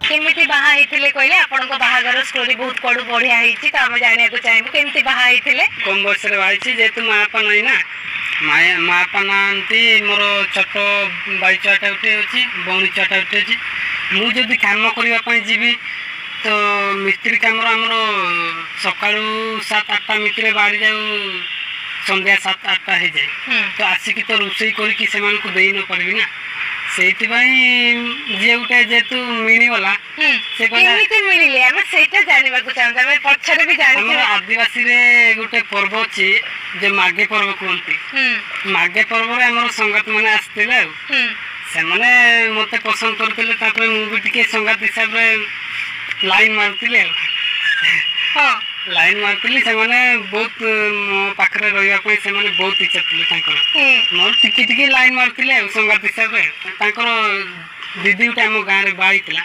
केमिति बाहा हेतिले कहले आपनको बाहागर स्टोरी बहुत बड़ बढ़िया हेछि त हम जानिया को चाहेबो केमिति बाहा हेतिले कम बयस रे बाइछि जेतु मापा नै ना मापा नांती मोर छोट बाई छटा उठे अछि बौनी छटा उठे अछि मु जदि काम करिवा पई जीवी तो मिस्त्री काम हमरो सकाळू 7-8 मिस्त्री बाड़ी जाऊ संध्या 7-8 हे जाय तो आसिक तो रोसई करी कि सेमान को देई न परबी ना सेति भाई जे उठे जेतु मिनी वाला से केमिति मिलिले हम सेटा जानिबा को चाहता हम पछरे भी जानि हमर आदिवासी रे गुटे पर्व अछि जे मागे पर्व कोंती मागे पर्व रे हमर संगत माने आस्तिले से माने मते पसंद करतिले तापर मु भी टिके संगत हिसाब रे लाइन मारतिले हां लाइन मारतिले से माने बहुत पाखरे रहिया पई से माने बहुत इच्छा थिले तांकर मोर टिके टिके लाइन मारतिले संगत हिसाब रे तांकर दीदी उठे हम गां रे बाई थिला